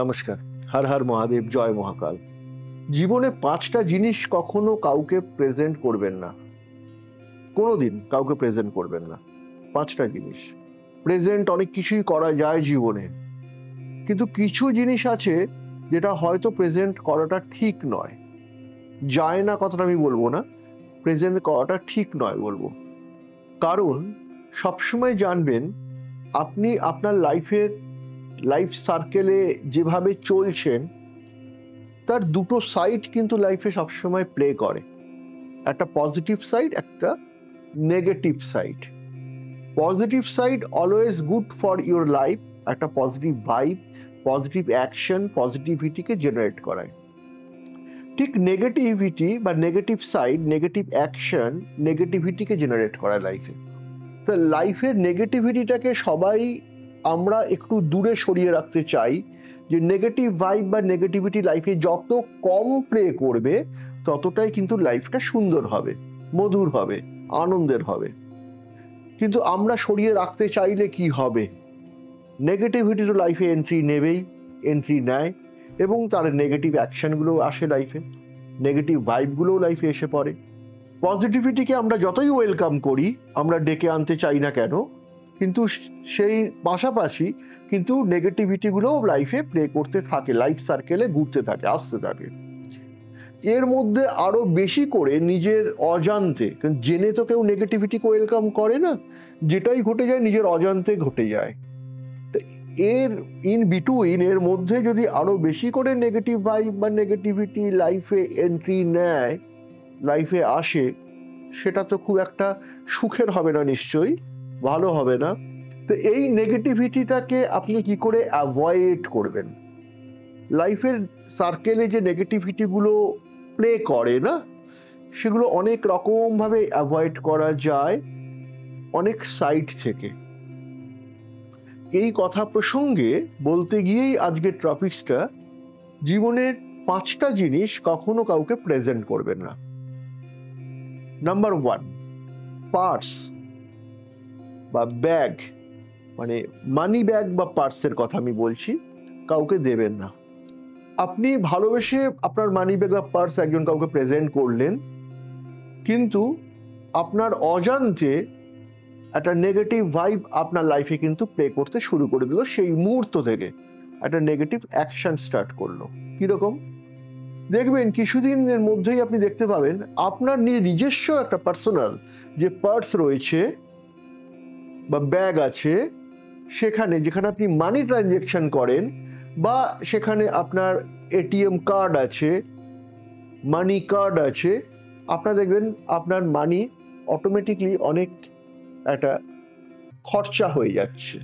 নমস্কার। হর হর মহাদেব, জয় মহাকাল। জীবনে 5টা জিনিস কখনো কাউকে প্রেজেন্ট করবেন না, কোনোদিন কাউকে প্রেজেন্ট করবেন না। 5টা জিনিস প্রেজেন্ট অনেক কিছুই করা যায় জীবনে, কিন্তু কিছু জিনিস আছে যেটা হয়তো প্রেজেন্ট করাটা ঠিক নয়। যায় না কথাটা আমি বলবো না, প্রেজেন্ট করাটা ঠিক নয় বলবো। কারণ সবসময় জানবেন আপনি আপনার লাইফ সার্কেলে যেভাবে চলছেন তার দুটো সাইড কিন্তু লাইফে সবসময় প্লে করে, একটা পজিটিভ সাইড, একটা negative side. Positive side always good for your life, একটা পজিটিভ ভাইব, পজিটিভ অ্যাকশন, পজিটিভিটিকে জেনারেট করায়। ঠিক নেগেটিভিটি বা নেগেটিভ সাইড, নেগেটিভ অ্যাকশন নেগেটিভিটিকে জেনারেট করায় লাইফে। তো লাইফের নেগেটিভিটিটাকে সবাই আমরা একটু দূরে সরিয়ে রাখতে চাই, যে নেগেটিভ ভাইব বা নেগেটিভিটি লাইফে যত কম প্লে করবে ততটাই কিন্তু লাইফটা সুন্দর হবে, মধুর হবে, আনন্দের হবে। কিন্তু আমরা সরিয়ে রাখতে চাইলে কি হবে, নেগেটিভিটি তো লাইফে এন্ট্রি নেয় এবং তার নেগেটিভ অ্যাকশনগুলো আসে লাইফে, নেগেটিভ ভাইবগুলোও লাইফে এসে পড়ে। পজিটিভিটিকে আমরা যতই ওয়েলকাম করি, আমরা ডেকে আনতে চাই না কেন, কিন্তু সেই পাশাপাশি কিন্তু নেগেটিভিটিগুলোও লাইফে প্লে করতে থাকে, লাইফ সার্কেলে ঘুরতে থাকে, আসতে থাকে। এর মধ্যে আরো বেশি করে নিজের অজান্তে, জেনে তো কেউ নেগেটিভিটিকে ওয়েলকাম করে না, যেটাই ঘটে যায় নিজের অজান্তে ঘটে যায়। এর ইন বিটুইন, এর মধ্যে যদি আরো বেশি করে নেগেটিভ ভাইব বা নেগেটিভিটি লাইফে এন্ট্রি নেয়, লাইফে আসে, সেটা তো খুব একটা সুখের হবে না, নিশ্চয়ই ভালো হবে না। তো এই নেগেটিভিটিটাকে আপনি কি করে অ্যাভয়েড করবেন? লাইফের সার্কেলে যে নেগেটিভিটিগুলো প্লে করে না, সেগুলো অনেক রকমভাবে অ্যাভয়েড করা যায়, অনেক সাইড থেকে। এই কথা প্রসঙ্গে বলতে গিয়েই আজকের টপিকসটা, জীবনের 5টা জিনিস কখনো কাউকে প্রেজেন্ট করবেন না। নাম্বার 1, পার্স বা ব্যাগ, মানে মানি ব্যাগ বা পার্সের কথা আমি বলছি, কাউকে দেবেন না। আপনি ভালোবেসে আপনার মানি ব্যাগ বা পার্স একজন কাউকে প্রেজেন্ট করলেন, কিন্তু আপনার অজান্তে একটা নেগেটিভ ভাইব আপনার লাইফে কিন্তু প্লে করতে শুরু করে দিল, সেই মুহূর্ত থেকে একটা নেগেটিভ অ্যাকশন স্টার্ট করলো। কিরকম? দেখবেন কিছুদিনের মধ্যেই আপনি দেখতে পাবেন আপনার নিজস্ব একটা পার্সোনাল যে পার্স রয়েছে বা ব্যাগ আছে, যেখানে আপনি মানি ট্রানজ্যাকশন করেন, বা সেখানে আপনার এটিএম কার্ড আছে, মানি কার্ড আছে, আপনারা দেখবেন আপনার মানি অটোমেটিকলি অনেক একটা খরচা হয়ে যাচ্ছে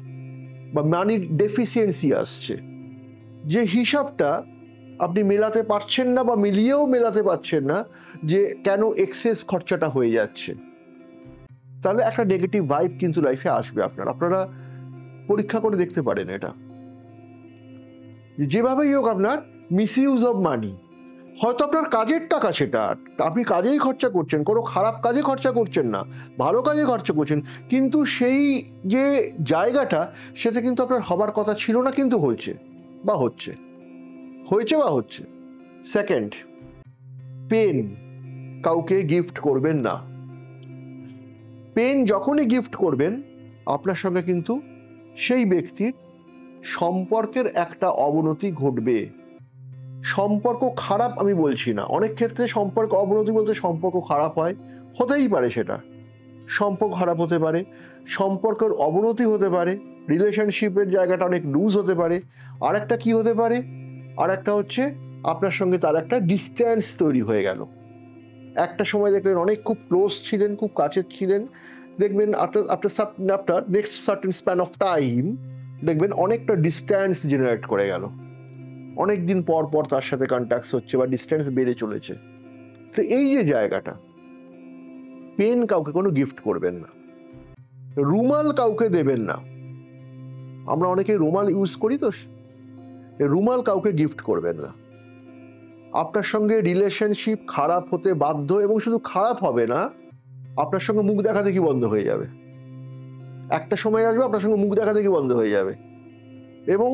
বা মানির ডেফিসিয়েন্সি আসছে, যে হিসাবটা আপনি মেলাতে পারছেন না বা মিলিয়েও মেলাতে পারছেন না, যে কেন এক্সেস খরচাটা হয়ে যাচ্ছে। তাহলে একটা নেগেটিভ ভাইব কিন্তু লাইফে আসবে। আপনারা পরীক্ষা করে দেখতে পারেন এটা, যেভাবেই হোক আপনার মিসইউজ অফ মানি, হয়তো আপনার কাজের টাকা, সেটা আপনি কাজেই খরচা করছেন, কোনো খারাপ কাজে খরচা করছেন না, ভালো কাজে খরচা করছেন, কিন্তু সেই যে জায়গাটা, সেটা কিন্তু আপনার হবার কথা ছিল না, কিন্তু হয়েছে বা হচ্ছে। সেকেন্ড, পেন কাউকে গিফট করবেন না। পেন যখনই গিফট করবেন, আপনার সঙ্গে কিন্তু সেই ব্যক্তির সম্পর্কের একটা অবনতি ঘটবে। সম্পর্ক খারাপ আমি বলছি না, অনেক ক্ষেত্রে সম্পর্ক অবনতি বলতে সম্পর্ক খারাপ হয়, হতেই পারে, সেটা সম্পর্ক খারাপ হতে পারে, সম্পর্কের অবনতি হতে পারে, রিলেশনশিপের জায়গাটা অনেক লুজ হতে পারে। আর একটা কি হতে পারে, আর একটা হচ্ছে আপনার সঙ্গে তার একটা ডিস্ট্যান্স তৈরি হয়ে গেল। একটা সময় দেখলেন অনেক খুব ক্লোজ ছিলেন, খুব কাছের ছিলেন, দেখবেন after next certain span of time দেখবেন অনেকটা ডিস্ট্যান্স জেনারেট করে গেল, অনেক দিন পর পর তার সাথে কন্ট্যাক্ট হচ্ছে বা ডিস্টেন্স বেড়ে চলেছে। তো এই যে জায়গাটা, পেন কাউকে কোনো গিফট করবেন না। রুমাল কাউকে দেবেন না। আমরা অনেকে রুমাল ইউজ করি, তো রুমাল কাউকে গিফট করবেন না। আপনার সঙ্গে রিলেশনশিপ খারাপ হতে বাধ্য, এবং শুধু খারাপ হবে না, আপনার সঙ্গে মুখ দেখা দেখি বন্ধ হয়ে যাবে। একটা সময় আসবে আপনার সঙ্গে মুখ দেখা দেখি বন্ধ হয়ে যাবে, এবং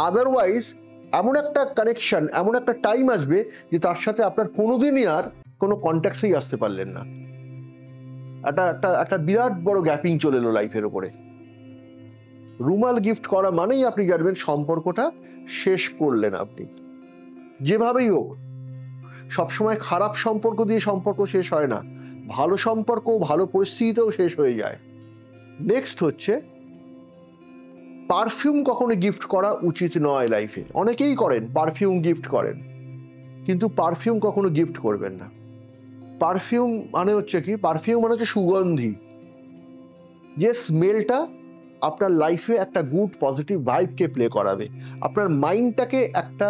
আদারওয়াইজ এমন একটা কানেকশন, এমন একটা টাইম আসবে যে তার সাথে আপনার কোনোদিনই আর কোনো কন্ট্যাক্টেই আসতে পারলেন না। একটা বিরাট বড় গ্যাপিং চলে এলো লাইফের ওপরে। রুমাল গিফট করা মানেই আপনি জানবেন সম্পর্কটা শেষ করলেন আপনি, যেভাবেই হোক। সবসময় খারাপ সম্পর্ক দিয়ে সম্পর্ক শেষ হয় না, ভালো সম্পর্ক ভালো পরিস্থিতিতেও শেষ হয়ে যায়। নেক্সট হচ্ছে, পারফিউম কখনো গিফট করা উচিত নয় লাইফে। অনেকেই করেন, পারফিউম গিফট করেন, কিন্তু পারফিউম কখনো গিফট করবেন না। পারফিউম মানে হচ্ছে কি, পারফিউম মানে হচ্ছে সুগন্ধি, যে স্মেলটা আপনার লাইফে একটা গুড পজিটিভ ভাইবকে প্লে করাবে, আপনার মাইন্ডটাকে একটা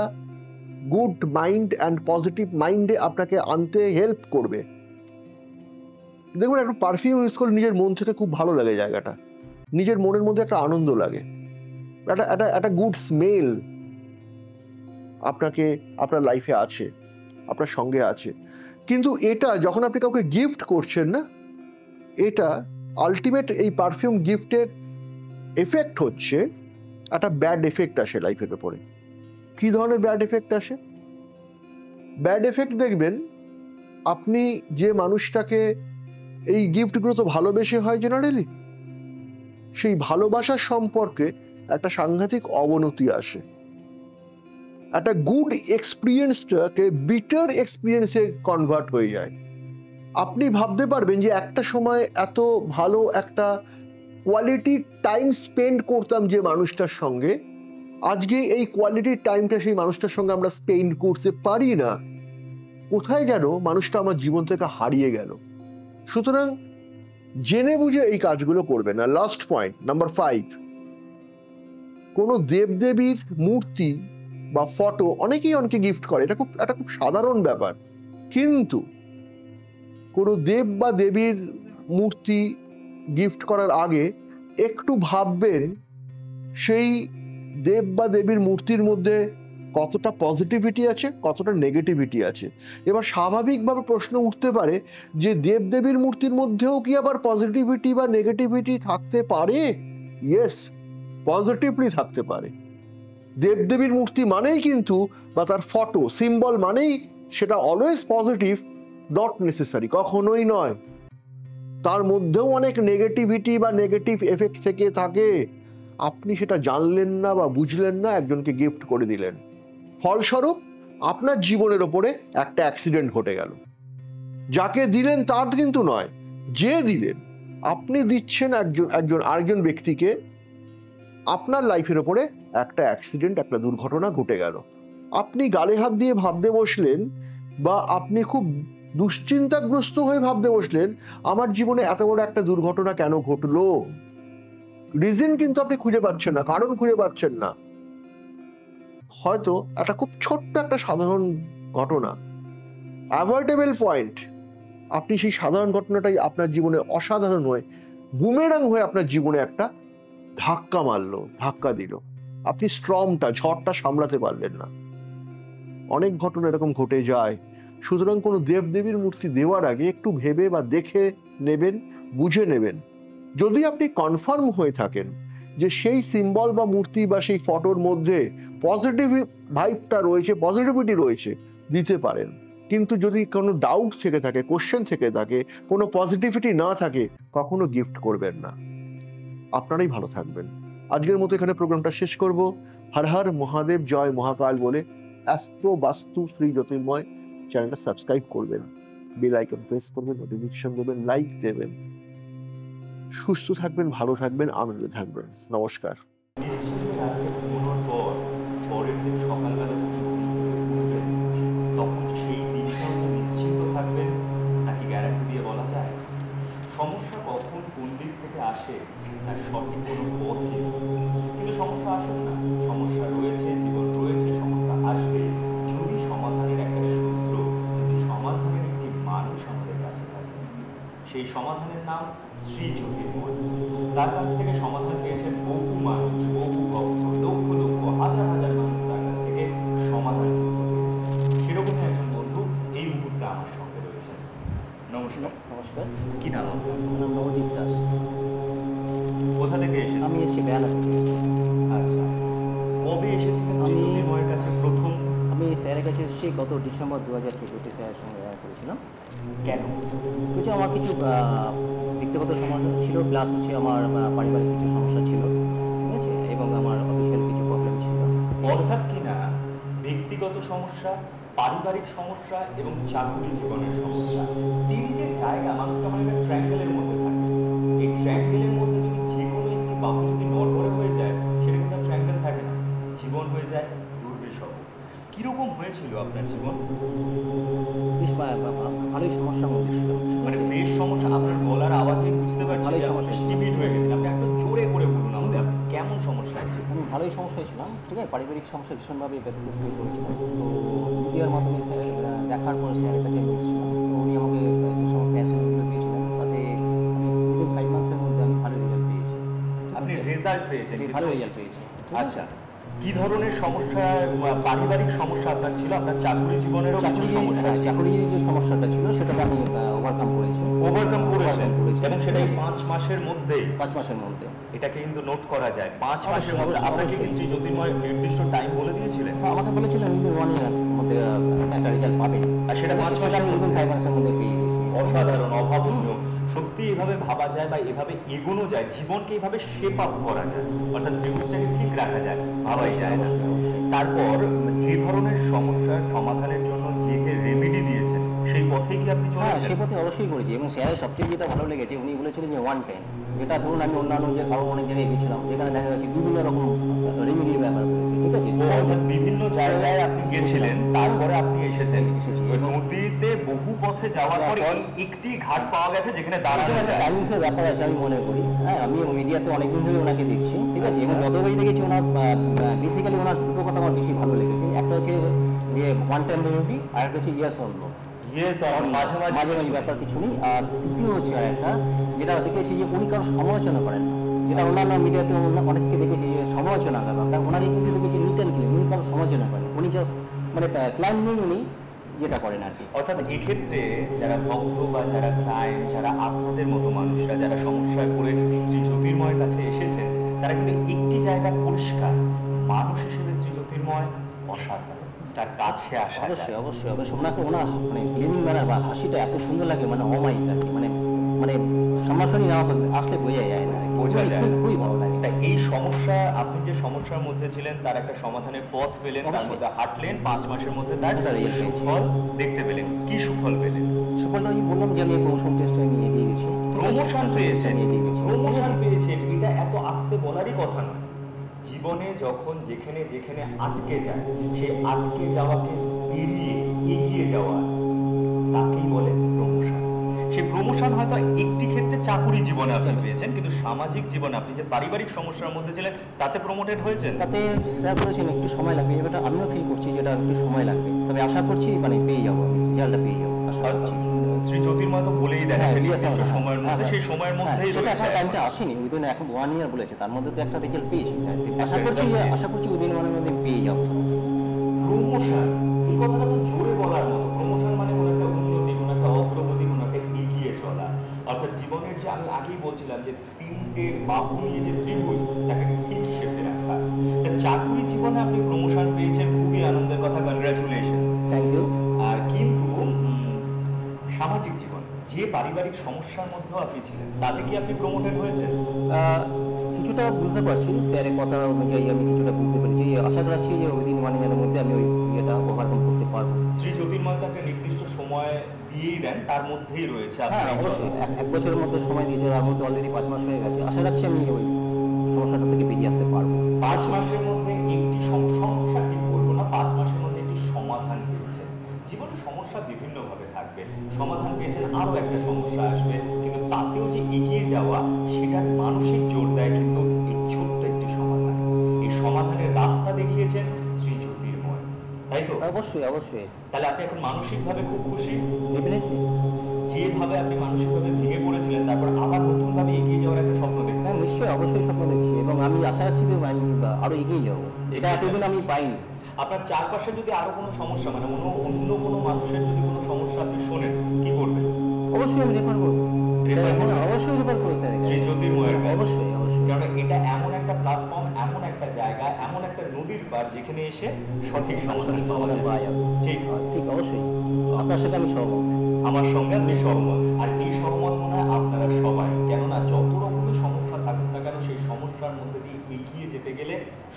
গুড মাইন্ড অ্যান্ড পজিটিভ মাইন্ডে আপনাকে আনতে হেল্প করবে। দেখুন, একটা পারফিউম ইউজ করলে নিজের মন থেকে খুব ভালো লাগে, জায়গাটা নিজের মনের মধ্যে একটা আনন্দ লাগে, একটা গুড স্মেল আপনাকে আপনার লাইফে আছে, আপনার সঙ্গে আছে। কিন্তু এটা যখন আপনি কাউকে গিফট করছেন না, এটা আলটিমেট এই পারফিউম গিফটের এফেক্ট হচ্ছে একটা ব্যাড এফেক্ট আসে লাইফের উপরে। কি ধরনের ব্যাড এফেক্ট আসে? ব্যাড এফেক্ট দেখবেন, আপনি যে মানুষটাকে, এই গিফটগুলো তো ভালোবেসে হয় জেনারেলি, সেই ভালোবাসার সম্পর্কে একটা সাংঘাতিক অবনতি আসে। একটা গুড এক্সপিরিয়েন্সটাকে বিটার এক্সপিরিয়েন্সে কনভার্ট হয়ে যায়। আপনি ভাবতে পারবেন যে একটা সময় এত ভালো একটা কোয়ালিটি টাইম স্পেন্ড করতাম যে মানুষটার সঙ্গে, আজকে এই কোয়ালিটি টাইমটা সেই মানুষটার সঙ্গে আমরা স্পেন্ড করতে পারি না। কোথায় যেন মানুষটা আমার জীবন থেকে হারিয়ে গেল। সুতরাং জেনে বুঝে এই কাজগুলো করবে না। লাস্ট পয়েন্ট নাম্বার 5, কোনো দেবদেবীর মূর্তি বা ফটো অনেকেই অনেকে গিফট করে, এটা খুব সাধারণ ব্যাপার। কিন্তু কোনো দেব বা দেবীর মূর্তি গিফট করার আগে একটু ভাববেন সেই দেব বা দেবীর মূর্তির মধ্যে কতটা পজিটিভিটি আছে, কতটা নেগেটিভিটি আছে। এবার স্বাভাবিকভাবে প্রশ্ন উঠতে পারে যে দেবদেবীর মূর্তির মধ্যেও কি আবার পজিটিভিটি বা নেগেটিভিটি থাকতে পারে? ইয়েস, পজিটিভলি থাকতে পারে। দেবদেবীর মূর্তি মানেই কিন্তু, বা তার ফটো সিম্বল মানেই সেটা অলওয়েজ পজিটিভ? নট নেসেসারি, কখনোই নয়। তার মধ্যেও অনেক নেগেটিভিটি বা নেগেটিভ এফেক্ট থেকে থাকে। আপনি সেটা জানলেন না বা বুঝলেন না, একজনকে গিফট করে দিলেন, ফলস্বরূপ আপনার জীবনের ওপরে একটা অ্যাক্সিডেন্ট ঘটে গেল। যাকে দিলেন তার কিন্তু নয়, যে দিলেন, আপনি দিচ্ছেন আরেকজন ব্যক্তিকে, আপনার লাইফের ওপরে একটা অ্যাক্সিডেন্ট, একটা দুর্ঘটনা ঘটে গেল। আপনি গালে হাত দিয়ে ভাবতে বসলেন, বা আপনি খুব দুশ্চিন্তাগ্রস্ত হয়ে ভাবতে বসলেন, আমার জীবনে এত বড় একটা দুর্ঘটনা কেন ঘটলো? রিজন কিন্তু আপনি খুঁজে পাচ্ছেন না, কারণ খুঁজে পাচ্ছেন না। হয়তো একটা খুব ছোট্ট একটা সাধারণ ঘটনা, অ্যাভয়েডেবল পয়েন্ট, আপনি সেই সাধারণ ঘটনাটাই আপনার জীবনে অসাধারণ হয়ে বুমেরাং হয়ে আপনার জীবনে একটা ধাক্কা মারলো, ধাক্কা দিল। আপনি ঝড়টা সামলাতে পারলেন না। অনেক ঘটনা এরকম ঘটে যায়। সুতরাং কোনো দেবদেবীর মূর্তি দেওয়ার আগে একটু ভেবে বা দেখে নেবেন, বুঝে নেবেন। যদি আপনি কনফার্ম হয়ে থাকেন যে সেই সিম্বল বা মূর্তি বা সেই ফটোর মধ্যে পজিটিভ ভাইবটা রয়েছে, পজিটিভিটি রয়েছে, দিতে পারেন। কিন্তু যদি কোনো ডাউট থেকে থাকে, কোশ্চেন থেকে থাকে, কোনো পজিটিভিটি না থাকে, কখনো গিফট করবেন না। আপনারাই ভালো থাকবেন। আজকের মতো এখানে প্রোগ্রামটা শেষ করব। হর হর মহাদেব, জয় মহাকাল বলে অ্যাস্ট্রো বাস্তু শ্রী জ্যোতির্ময় চ্যানেলটা সাবস্ক্রাইব করবেন, বেল আইকন প্রেস করবেন, নোটিফিকেশন দেবেন, লাইক দেবেন। সুস্থ থাকবেন, ভালো থাকবেন, আনন্দে থাকবেন। নমস্কার। পরের দিন সকালবেলা উঠবেন, তখন সেই দিনটাও যে নিশ্চিন্ত থাকবেন নাকি গ্যারান্টি দিয়ে বলা যায়? সমস্যা কখন কোন দিক থেকে আসে আর সঠিক কোনো পথ নেই। কিন্তু সমস্যা আসুক না, সমস্যা রয়েছে, জীবন রয়েছে, সমস্যা আসবে, যদি সমাধানের একটা সূত্র, যদি সমাধানের একটি মানুষ আমাদের কাছে থাকে। সেই সমাধানের নাম শ্রী জ্যোতির্ময়। তার কাছ থেকে সমাধান পেয়েছেন বহু মানুষ, বহু ভক্ত, লক্ষ লক্ষ, হাজার হাজার মানুষ তার কাছ থেকে সমাধান সূত্র পেয়েছে। সেরকমই একজন বন্ধু এই মুহূর্তে আমার সঙ্গে রয়েছেন। নমস্কার। নমস্কার। কি নাম আপনার? আমার নাম নবদীপ দাস। কোথা থেকে এসেছেন? আমি এসেছি বেহালা থেকে। আচ্ছা, কবে এসেছিলেন শ্রী জ্যোতির্ময়ের কাছে প্রথম? আমি স্যারের কাছে এসেছি গত ডিসেম্বর 2014-তে স্যারের সঙ্গে দেখা করেছিলাম। কেন? কিছু আমার কিছু ব্যক্তিগত সমস্যা ছিল, প্লাস হচ্ছে আমার পারিবারিক কিছু সমস্যা ছিল, ঠিক আছে, এবং আমার অফিসিয়াল কিছু প্রবলেম ছিল। অর্থাৎ কিনা ব্যক্তিগত সমস্যা, পারিবারিক সমস্যা এবং চাকরি জীবনের সমস্যা, তিনটে জায়গা মানুষটা মানে একটা ট্রায়াঙ্গেলের মধ্যে থাকে। এই ট্রায়াঙ্গেলের মধ্যে যদি যে কোনো একটি বাহু যদি নড়বড়ে হয়ে যায়, সেটা কিন্তু ট্রায়াঙ্গেল থাকে না, জীবন হয়ে যায় দুর্বিষহ। কীরকম হয়েছিল আপনার জীবন? বেশ ভালোই সমস্যার মধ্যে ছিল, মানে বেশ সমস্যা, আপনার গলার আওয়াজে বুঝতে পারছি ভালোই যে আপনি সমস্যা। স্টিপিড হয়ে গেছেন। আপনি একটু জোরে করে বলুন আমাদের, আপনি কেমন সমস্যা আছে? আমি ভালোই সমস্যায় ছিলাম, ঠিক আছে, পারিবারিক সমস্যা ভীষণভাবে ব্যতিগ্রস্ত হয়ে পড়েছিল। তো মিডিয়ার মাধ্যমে স্যার দেখার পরে স্যারের কাছে আমি এসেছিলাম। তো উনি আমাকে যে সমস্ত অ্যাসাইনমেন্টগুলো দিয়েছিলেন, তাতে আমি উইদিন 5 মান্থসের মধ্যে আমি ভালো রেজাল্ট পেয়েছি। আপনি রেজাল্ট পেয়েছেন? ভালো রেজাল্ট পেয়েছি। আচ্ছা, কি ধরনের সমস্যা, পারিবারিক সমস্যা আপনার ছিল? আপনার চাকরি জীবনেরও কিছু সমস্যা ছিল? চাকরির যে সমস্যাটা ছিল সেটাকে আমি ওভারকাম করেছি। ওভারকাম করেছেন করেছি। এবং সেটা এই 5 মাসের মধ্যেই? 5 মাসের মধ্যে। এটাকে কিন্তু নোট করা যায় 5 মাসের অবশ্যই, মধ্যে। অবশ্যই, আপনাকে কি অবশ্যই। শ্রী জ্যোতির্ময় নির্দিষ্ট টাইম বলে দিয়েছিলেন? আমাকে বলেছিলেন উইদিন 1 ইয়ার মধ্যে একটা রেজাল্ট পাবেন, আর সেটা 5 সেটা মাসের আমি উইদিন মধ্যে? 5 মাসের মধ্যে পেয়ে গেছি। অসাধারণ, অভাবনীয়। সত্যি এভাবে ভাবা যায় বা এভাবে এগোনো যায়, জীবনকে এভাবে শেপ আপ করা যায়, অর্থাৎ ত্রিভুজটাকে ঠিক রাখা যায়, ভাবাই যায় না। অবশ্যই, অবশ্যই। তারপর যে ধরনের সমস্যার সমাধানের জন্য যে রেমেডি দিয়েছেন, সেই পথেই কি আপনি হ্যাঁ, চলেছেন? সে পথে অবশ্যই করেছি, এবং স্যারের সবচেয়ে যেটা ভালো লেগেছে, উনি বলেছিলেন যে 1 টাইম, যেটা ধরুন আমি অন্যান্য যে কারো অনেক জায়গায় গেছিলাম, যেখানে দেখা যাচ্ছে বিভিন্ন রকম রেমেডির ব্যাপার রয়েছে, ঠিক আছে। তো অর্থাৎ বিভিন্ন জায়গায় আপনি গেছিলেন, তারপরে আপনি এসেছেন। এসেছি। ওই নদীতে বহু পথে যাওয়ার পর একটি ঘাট পাওয়া গেছে যেখানে দাঁড়ানো এখানে একটা যায়। ব্যালেন্সের ব্যাপার আছে আমি মনে করি। হ্যাঁ, আমি মিডিয়াতে অনেকদিন ধরে ওনাকে দেখছি, ঠিক আছে, এবং যতবারই দেখেছি ওনার বেসিক্যালি ওনার দুটো কথা আমার বেশি ভালো লেগেছে। একটা হচ্ছে যে 1 টাইম রেমেডি, আর একটা হচ্ছে ইয়াস অন নো, ইয়েস, মাঝে মাঝে মাঝে ব্যাপার কিছু নেই। আর দ্বিতীয় হচ্ছে আর একটা যেটা দেখেছি যে উনি কারো সমালোচনা করেন না, যেটা অন্যান্য মিডিয়াতে অনেককে দেখেছি যে সমালোচনা করেন, ওনাকে কিন্তু দেখেছি নিট অ্যান্ড ক্লিন, উনি কারো সমালোচনা করেন, উনি জাস্ট মানে ক্লাইম নিয়ে উনি যেটা করেন আর কি। অর্থাৎ এক্ষেত্রে যারা ভক্ত বা যারা ক্লায়েন্ট, যারা আপনাদের মতো মানুষরা যারা সমস্যায় পড়ে শ্রী জ্যোতির্ময়ের কাছে এসেছেন, তারা কিন্তু একটি জায়গা পরিষ্কার, মানুষ হিসেবে শ্রী জ্যোতির্ময় অসাধারণ, তার কাছে আসা যায়। অবশ্যই, অবশ্যই, অবশ্যই। ওনার মানে লিভিং ম্যানার বা হাসিটা এত সুন্দর লাগে, মানে অমায়িক আর কি, মানে মানে সামনাসামনি না আসলে বোঝা যায় না, বোঝা যায় না। খুবই ভালো লাগে। তা এই সমস্যা, আপনি যে সমস্যার মধ্যে ছিলেন তার একটা সমাধানের পথ পেলেন, তার অবশ্যই। মধ্যে হাঁটলেন, 5 মাসের মধ্যে তার একটা result পেয়েছি। সুফল দেখতে পেলেন। কি সুফল পেলেন? সুফলটা আমি বললাম যে আমি প্রমোশন টেস্টে আমি এগিয়ে গেছি। প্রমোশন পেয়েছেন? আমি এগিয়ে গেছি। প্রমোশন পেয়েছেন, এটা এত আস্তে বলারই কথা নয়। জীবনে যখন যেখানে যেখানে আটকে যায়, সেই আটকে যাওয়াকে পেরিয়ে এগিয়ে যাওয়া, তাকেই বলে প্রমোশন। সেই প্রমোশন হয়তো একটি ক্ষেত্রে চাকুরি জীবনে আপনি পেয়েছেন, কিন্তু সামাজিক জীবনে আপনি যে পারিবারিক সমস্যার মধ্যে ছিলেন তাতে প্রমোটেড হয়েছেন। তাতে স্যার বলেছেন একটু সময় লাগবে, এটা আমিও ফিল করছি যেটা একটু সময় লাগবে, তবে আশা করছি মানে পেয়ে যাবো, রেজাল্টটা পেয়ে যাবো আশা করছি। শ্রী জ্যোতির্ময় তো বলেই দেন হ্যাঁ, একটা yes, নির্দিষ্ট হ্যাঁ, সময়ের হ্যাঁ, মধ্যে, হ্যাঁ। সেই সময়ের হ্যাঁ, মধ্যেই সেটা রয়েছে এখন টাইমটা এখন। আসেনি, উইদিন এখন 1 ইয়ার বলেছে, তার মধ্যে তো একটা রেজাল্ট পেয়েছি, আশা একটা করছি result পেয়েছি। আশা করছি উইদিন 1 মধ্যে পেয়ে যাবো। প্রমোশন, এই কথাটা তো জোরে বলার মতো। প্রমোশন মানে কোনো একটা উন্নতি, কোনো একটা অগ্রগতি, কোনো একটা এগিয়ে চলা। অর্থাৎ জীবনের যে আমি আগেই বলছিলাম যে তিনটে বাহু নিয়ে যে ত্রিভুজ, তাকে ঠিক শেপে রাখা। তা চাকরি জীবনে আপনি প্রমোশন পেয়েছেন, খুবই আনন্দের কথা, কনগ্রাচুলেশন। Thank you. আর কিন্তু সামাজিক জীবন, যে পারিবারিক সমস্যার মধ্যেও আপনি ছিলেন, তাতে কি আপনি প্রমোটেড হয়েছেন? কিছুটা বুঝতে পারছি স্যারের কথা অনুযায়ী, আমি কিছুটা বুঝতে পারছি, আশা রাখছি যে উইদিন 1 ইয়ারের মধ্যে আমি ওই ইয়েটা ওভারকাম করতে পারবো। শ্রী জ্যোতির্ময় তো একটা নির্দিষ্ট সময় দিয়েই দেন, তার মধ্যেই রয়েছে হ্যাঁ, আপনার এই অবশ্যই চলা। 1 বছরের মতো সময় দিয়েছে, তার মধ্যে অলরেডি 5 মাস হয়ে গেছে, আশা রাখছি আমি ওই সমস্যাটা থেকে বেরিয়ে আসতে পারবো। 5 মাসের মধ্যে একটি সমস্যা ঠিক বলবো না, 5 মাসের মধ্যে একটি সমাধান পেয়েছেন। জীবনে সমস্যা বিভিন্নভাবে থাকবে, সমাধান পেয়েছেন, আরও একটা সমস্যা আসবে, কিন্তু তাতেও যে এগিয়ে যাওয়া, সেটার মানসিক জোর দেয় কিন্তু এই ছোট্ট একটি সমাধান। এই সমাধানের রাস্তা দেখিয়েছেন শ্রী জ্যোতির্ময়, তাই তো? অবশ্যই, অবশ্যই, তাহলে আপনি এখন মানসিকভাবে খুব খুশি? ডেফিনেটলি। যেভাবে আপনি মানসিকভাবে ভেঙে পড়েছিলেন, তারপর আবার নতুনভাবে এগিয়ে যাওয়ার একটা স্বপ্ন হ্যাঁ, দেখছেন। নিশ্চয়ই, অবশ্যই স্বপ্ন দেখছি, এবং আমি আশা রাখছি যে আমি আরো এগিয়ে যাবো, এটা এতদিন আমি পাইনি। আপনার চারপাশে যদি আরো কোনো সমস্যা, মানে অন্য কোনো মানুষের যদি কোনো সমস্যা আপনি শোনেন, কি করবেন? অবশ্যই আমি রেফার করবো। Refer করবেন? অবশ্যই রেফার করবো স্যার, শ্রী জ্যোতির্ময়ের কাছে। অবশ্যই, অবশ্যই। কারণ এটা এমন একটা প্ল্যাটফর্ম, এমন একটা জায়গা, এমন একটা নদীর পার যেখানে এসে সঠিক সমাধান পাওয়া যায়। ঠিক ঠিক অবশ্যই আপনার সাথে আমি সহমত। আমার সঙ্গে আপনি সহমত, আর এই সহমত মনে হয় আপনারা সবাই। কেননা যত রকমের সমস্যা থাকুক না কেন, সেই সমস্যার মধ্যে দিয়ে এগিয়ে যেতে গেলে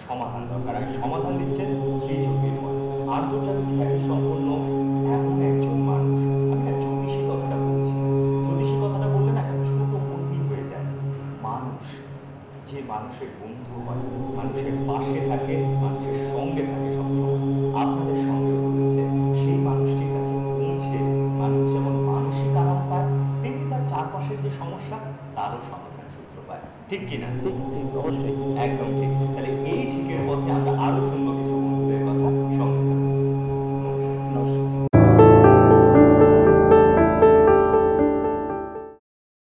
সমাধান দরকার। আর সমাধান দিচ্ছেন শ্রী জ্যোতির্ময়, আন্তর্জাতিক খ্যাতি সম্পন্ন এমন একজন মানুষ। আমি না জ্যোতিষী কথাটা বলছি, জ্যোতিষী কথাটা বললে না একটা ছোট মন্দির হয়ে যায়। মানুষ যে মানুষের বন্ধু হয়, মানুষের পাশে থাকে, মানুষের সঙ্গে থাকে সবসময়, আপনাদের সঙ্গে রয়েছে, সেই মানুষটির কাছে পৌঁছে মানুষ যেমন মানসিক আরাম পায়, তেমনি তার চারপাশের যে সমস্যা তারও সমাধান সূত্র পায়। ঠিক কিনা? ঠিক ঠিক অবশ্যই। একদম ঠিক। তাহলে এই ঠিকের পথে আমরা আরো শুনবো